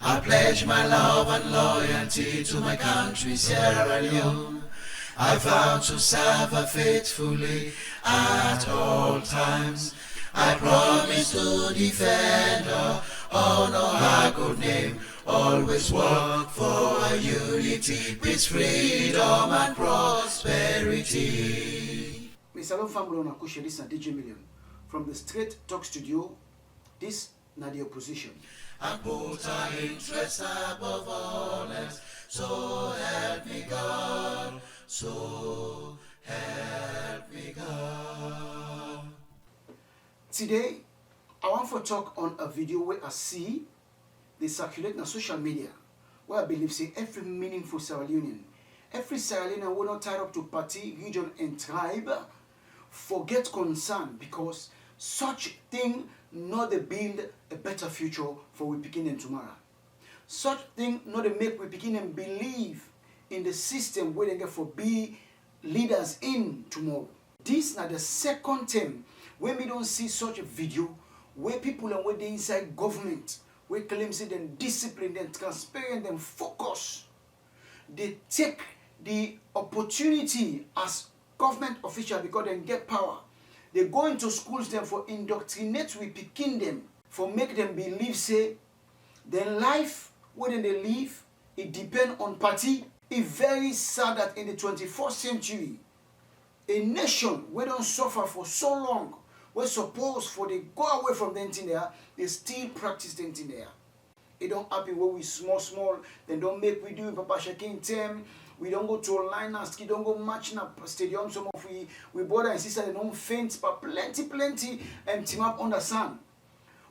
I pledge my love and loyalty to my country, Sierra Leone. I vow to serve her faithfully at all times. I promise to defend her, honor her good name, always work for her unity, peace, freedom and prosperity. Salon family on Akusha, this is DJ Million. From the Straight Talk Studio, this na the opposition. And put our interests above all else, so help me God, so help me God. Today, I want to talk on a video where I see they circulate on social media, where I believe say every meaningful Sierra Leonean, every Sierra Leonean will not tie up to party, region and tribe, forget concern, because such thing not they build a better future for we beginning tomorrow. Such thing not they make we beginning believe in the system where they get for be leaders in tomorrow. This is not the second time when we don't see such a video where people and where they inside government, where claim say them discipline, them transparent, them focus. They take the opportunity as government official because they get power. They go into schools them for indoctrinate we picking them, for make them believe say their life where they live it depend on party. It's very sad that in the 21st century a nation where don't suffer for so long, we're supposed for they go away from the thing there, they still practice the thing there. It don't happen where we small, then don't make we do Papa shaking term. We don't go to online and ski, don't go matching up stadium. Some of we brother and sister they don't faint, but plenty team up on the sun.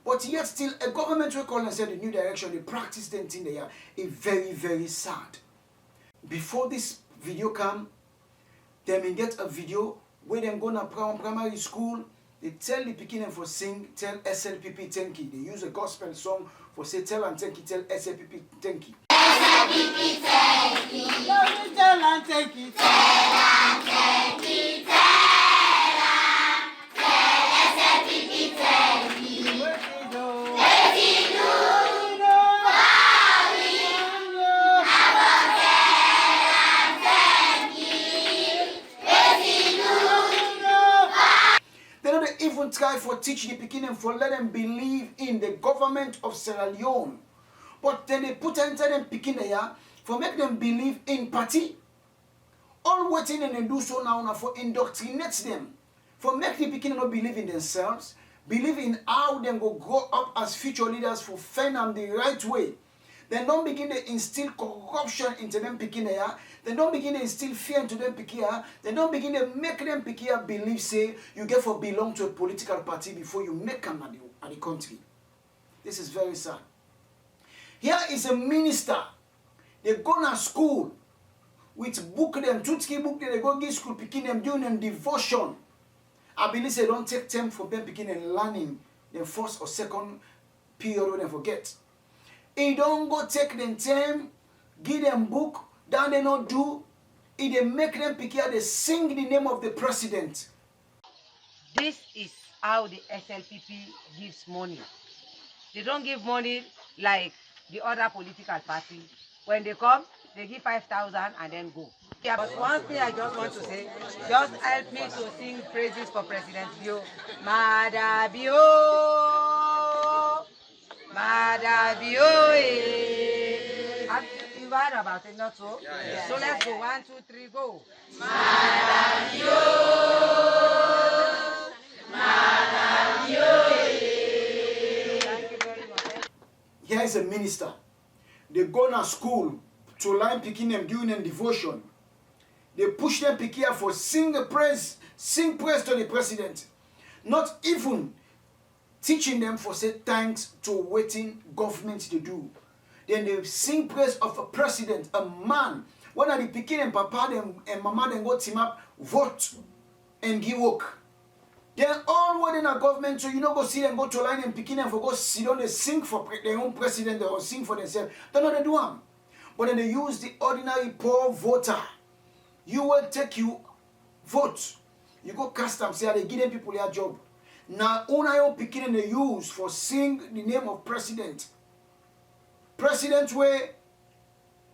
But yet still a government will call and say the new direction, they practice the thing there. It's very sad. Before this video come, they may get a video where they go to primary school. They tell the Pekin for sing, tell SLPP Tenki. They use a gospel song for say tell and Tenki, tell SLPP Tenki. SLPP Tenki. Tell and Tenki. Tell and Tenki. Tell SLPP Tenki. What they do? What they do? Even try for teach the Pekin for let them believe in the government of Sierra Leone. But then they put into them Pekin there for make them believe in party. All waiting and they do so now for indoctrinate them. For make the Pekin not believe in themselves, believe in how they go grow up as future leaders for find them the right way. Then don't begin to instill corruption into them Pekin here. They don't begin to instill fear into them Pekin. They don't begin to make them Pekin believe, say, you get for belong to a political party before you make them at the country. This is very sad. Here is a minister. They go to school with book them, 2-3 book they go to school Pekin them doing them devotion. I believe they don't take time for them Pekin and learning the first or second period when they forget. He don't go take them time, give them book, that they not do. He they make them pick here, they sing the name of the president. This is how the SLPP gives money. They don't give money like the other political party. When they come, they give 5,000 and then go. Yeah, but one thing I just want to say, just help me to sing praises for President Bio. Madabio. Madabio, you heard about it, not so? Yeah. So let's go. 1, 2, 3, go. Madabio, Madabio. Thank you very much. Here is a minister. They go to school to learn picking them doing them devotion. They push them pick here for sing praise to the president. Not even teaching them for say thanks to waiting government to do. Then they sing praise of a president, a man. When are the picking and papa them and mama then go team up, vote and give work. Then all what in a government, so you know go see them go to line and picking them for go sit down, they sing for their own president or sing for themselves. That's not they do them. But then they use the ordinary poor voter. You will take you vote. You go cast them, say they give them people their job. Now, una yo picking they use for sing the name of president. President way,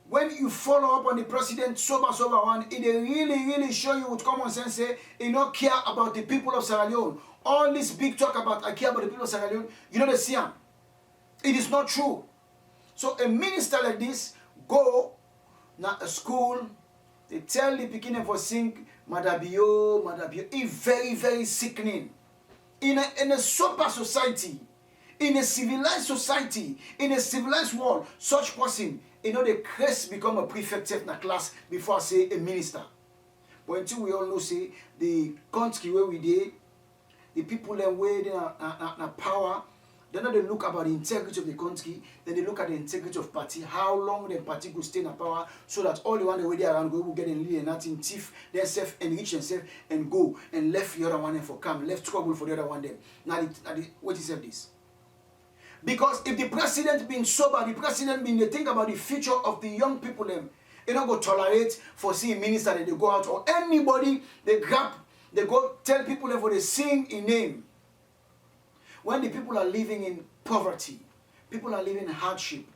when you follow up on the president sober one, it really show you with common sense say he not care about the people of Sierra Leone. All this big talk about I care about the people of Sierra Leone, you know they see him. It is not true. So a minister like this go na a school, they tell the beginning for sing Madabio. It's very sickening. In a sober society, in a civilized society, in a civilized world, such person, you know, the crest become a prefect in a class before I say a minister. But until we all know, say, the country where we did, the people that were in power, they not they look about the integrity of the country, then they look at the integrity of party, how long the party could stay in power, so that all the one the way they around go will get in lead and nothing thief themselves, enrich themselves, and go and left the other one and for come, left trouble for the other one them. Now what is this? Because if the president being sober, the president being they think about the future of the young people them, they not go tolerate for seeing minister that they go out or anybody they grab, they go tell people that for they sing in name. When the people are living in poverty, people are living in hardship.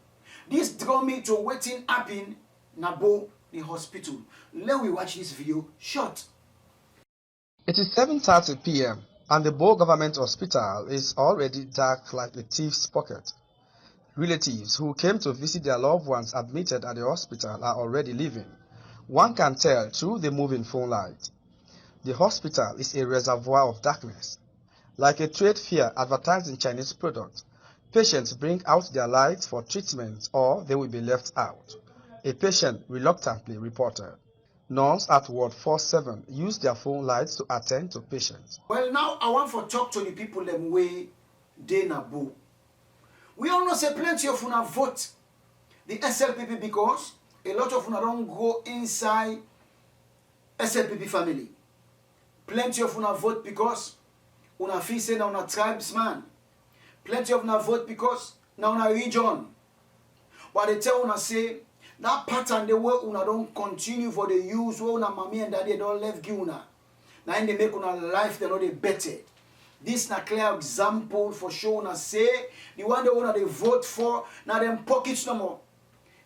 This draw me to waiting happen Nabo the hospital. Let we watch this video short. It is 7:30 p.m. and the Bo Government Hospital is already dark like a thief's pocket. Relatives who came to visit their loved ones admitted at the hospital are already leaving. One can tell through the moving phone light. The hospital is a reservoir of darkness. Like a trade fair advertising Chinese products, patients bring out their lights for treatment or they will be left out. A patient reluctantly reported. Nurses at Ward 47 use their phone lights to attend to patients. Well, now I want to talk to the people them way they Nabo. We all know say plenty of una vote the SLPP because a lot of una don't go inside SLPP family. Plenty of una vote because una feel say na una tribesman. Plenty of una vote because na una region. But they tell una say that pattern the way una don't continue for the use where una mommy and daddy don't left give una. Now they make una life they know they better. This na clear example for sure una say the one they una they vote for now them pockets no more.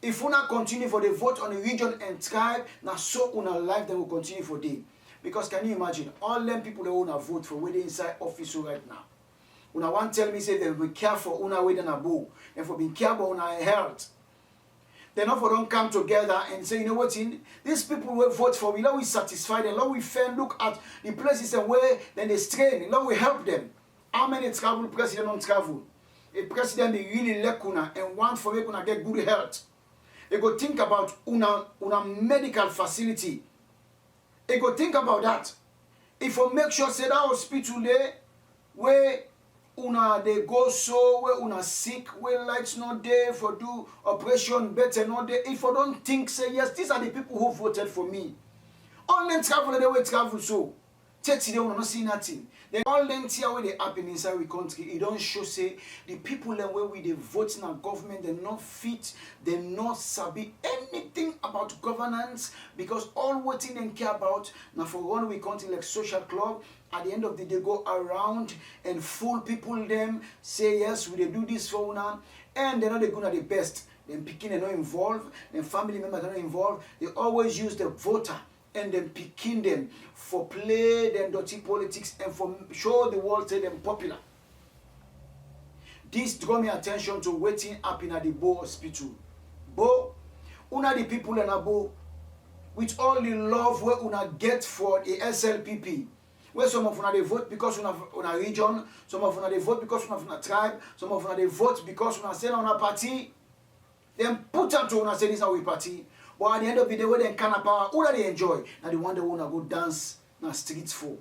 If una continue for the vote on the region and tribe, now so una life they will continue for them. Because can you imagine all them people that wanna vote for where they inside office right now? Una want tell me say they will be careful una way than a bow and for being careful una health. They not for don't come together and say, you know what, these people will vote for me, Lord we satisfy them, Lord we fair look at the places and where then they strain, Lord we help them. How many travel president don't travel? A president be really like una and want for make una get good health. They go think about una medical facility. They go think about that. If you make sure say that hospital there where una they go so where una sick where lights not there for do operation better not there. If you don't think say yes, these are the people who voted for me. All them travel they will travel so. Today we not see nothing. Then all them here where they happen inside we country, it don't show say the people that where we they vote in our government, they're not fit, they're not sabi anything about governance because all what they care about now for one we country like social club. At the end of the day, go around and fool people them, say yes, we they do this for now, and they're not gonna the best. Then picking are not involved, then family members are not involved. They always use the voter and then picking them for play them dirty politics and for show the world say them popular. This draw me attention to waiting up in at the Bo hospital. Bo, una the people in a Bo, with all the love where una get for the SLPP. Where some of una they vote because una region, some of una they vote because una tribe, some of una they vote because una say una party. Then put out to una say this our party. But at the end of the day, when they can power, who they enjoy? Now the one they wanna go dance na streets for,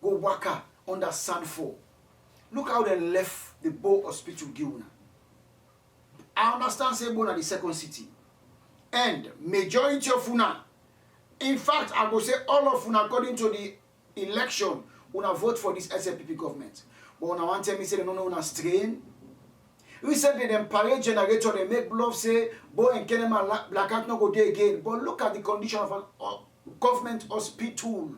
go waka under sand for. Look how they left the Bo Hospital Gilna. I understand say Bo na the second city, and majority of una, in fact, I go say all of una according to the election, una vote for this SLPP government. But una want tell me say they don't know una strain. Recently, them parade generator, they make bluff say, Bo and Kenema Black Hat not go there again. But look at the condition of a government hospital.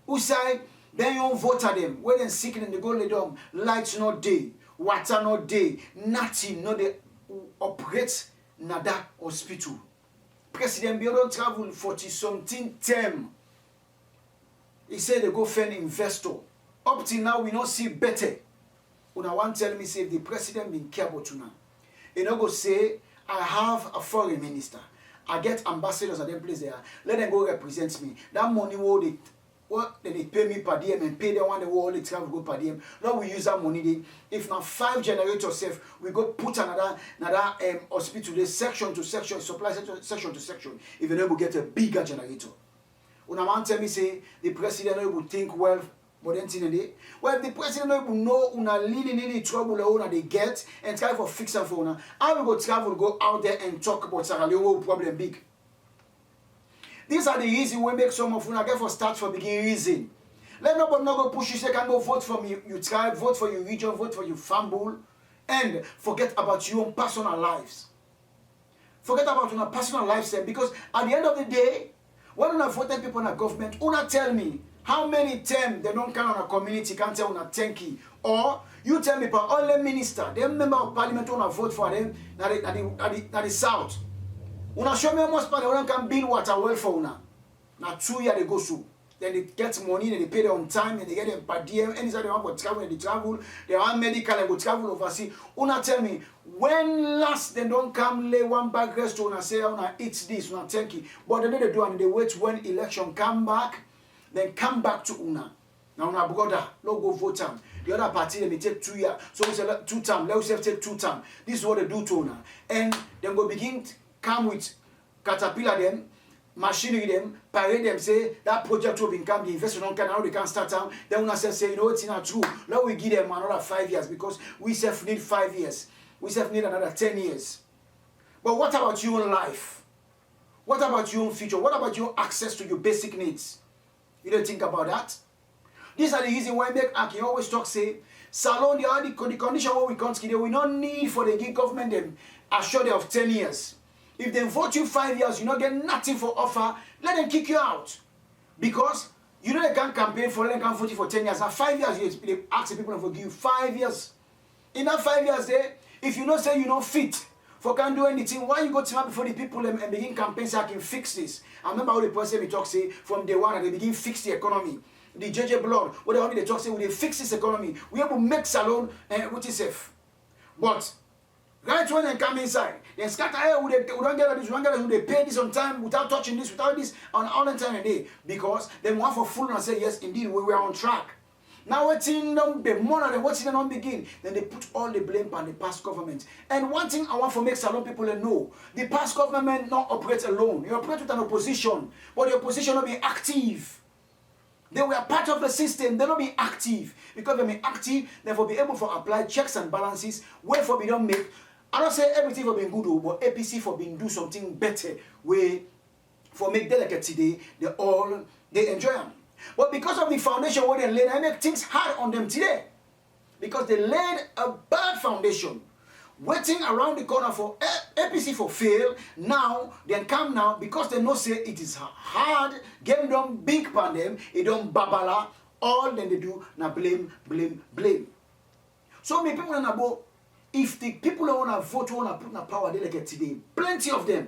Who say, then you don't vote at them. When they're sick and they go lay down, lights not day, water not day, nothing, no day. operate na that hospital. President Bill don't travel 40-something term. He said they go find investor. Up till now, we don't see better. Una want tell me say if the president been care about you now. You know go say, I have a foreign minister. I get ambassadors at them place there. Let them go represent me. That money they pay me per diem and pay the one they will only travel go per diem. Now we use that money. If now 5 generators safe, we go put another hospital there, section to section, supply section to section. If you able get a bigger generator. Una man tell me say the president will think well. But then well, the president will know una leading any trouble una they get and try for fix them for una. I will go travel, go out there and talk about Sierra Leone problem big. These are the reasons we make some of una get for start for begin reason. Let nobody not go push you say can go vote for me, you tribe, vote for your region, vote for your family, and forget about your own personal lives. Forget about your personal lifestyle because at the end of the day, when una voted people in a government, una tell me how many times they don't come on a community can't tell una thank you. Or you tell me per only minister, them member of parliament wanna vote for them at the south. Una show me how much money una can build water well for una. Now 2 years they go through. Then they get money, then they pay them on time, and they get them per diem. Anytime they want to travel, and they travel. They want medical and go travel overseas. Una tell me, when last they don't come lay one bag rest to una say una eat this, una thank you. But they do and they wait when election come back. Then come back to una. Now una brother, no go vote time. The other party they may take 2 years. So we say 2 times. Let us take 2 times. This is what they do to una. And then go begin come with caterpillar them, machinery them, parade them, say that project will become the investor don't can now they can start down. Then una say you know it's not true. Now we give them another 5 years because we self need 5 years. We self need another 10 years. But what about your own life? What about your own future? What about your access to your basic needs? You don't think about that? These are the reasons why I can always talk, say, Salon, the condition where we can't get, we don't need for the give government them assure they of 10 years. If they vote you 5 years, you don't get nothing for offer, let them kick you out. Because you know they can't campaign for, they can't vote you for 10 years. Now 5 years, they ask the people to forgive you 5 years. In that 5 years there, if you don't say you don't fit, for can't do anything, why you go to before the people and begin campaign so I can fix this? I remember how the person we talk say from day one and they begin fix the economy. The JJ Blood, what they talk say, we fix this economy. We have to make Salon which is safe. But right when they come inside, they scatter here, we don't get this, we don't get this, they pay this on time without touching this, without this, on all the time a day. Because they want for full and say, yes, indeed, we were on track. Now waiting them the more than watching them begin, then they put all the blame on the past government. And one thing I want to make Salon people know, the past government not operate alone. You operate with an opposition, but the opposition not be active. They were part of the system, they not be active. Because they be active, they will be able to apply checks and balances, where for we don't make. I don't say everything for being good, but APC for being do something better, where for make delegate today, they enjoy them. But because of the foundation where they laid, I make things hard on them today. Because they laid a bad foundation. Waiting around the corner for APC for fail. Now, they come now, because they know say it is hard, game them big pan them, it don't babala, all then they do, now blame, blame, blame. So many people know if the people who want to vote, want to put in power, they like today, plenty of them,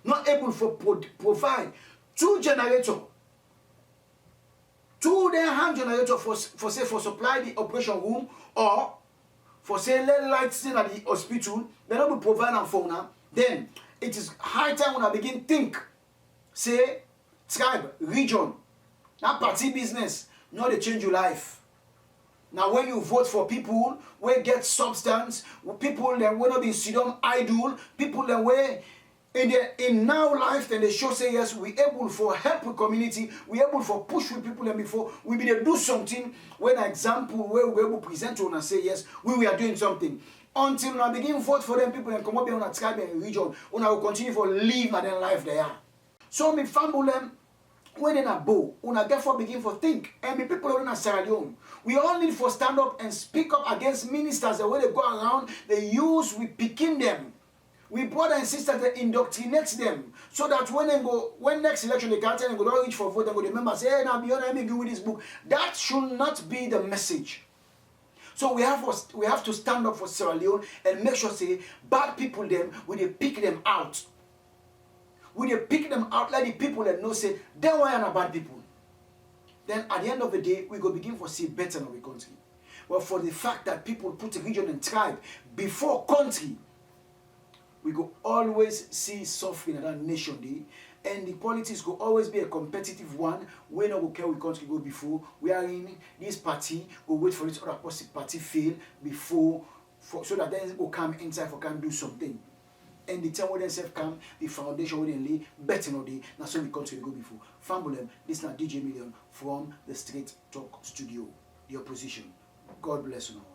not able to provide 2 generators. 2 their hand generator for supply the operation room or for say let lights in at the hospital, they don't be provide them for now. Then it is high time when I begin think, say tribe, region, that party business, not they change your life. Now when you vote for people where get substance, people that will not be sit down idle, people that way in now life, then they show say yes, we able for help the community, we able for push with people and before we be to do something. When an example where we able present to and say yes, we are doing something. Until I begin vote for them people and come up here on a tribe and region, when I will continue for live and then life there. So me family them when in a bow, when I therefore begin for think, and me people in a Sierra Leone, we all need for stand up and speak up against ministers the way they go around, they use we picking them. We brother and sister that indoctrinate them so that when next election they can't tell them go reach for vote, they go remember say, hey now beyond let me give you this book. That should not be the message. So we have to stand up for Sierra Leone and make sure say bad people them we dey pick them out. We dey pick them out, let the people that know say they are bad people. Then at the end of the day, we go begin for see better in our country. But for the fact that people put region and tribe before country, we go always see suffering in that nation day. And the politics will always be a competitive one. We no go care we country go before. We are in this party, go wait for this other party fail before, so that then will come inside for can do something. And the time when themselves come, the foundation when they lay better no day. Now so we country go before. Fambolem, this is not DJ Million from the Straight Talk Studio, the opposition. God bless you all.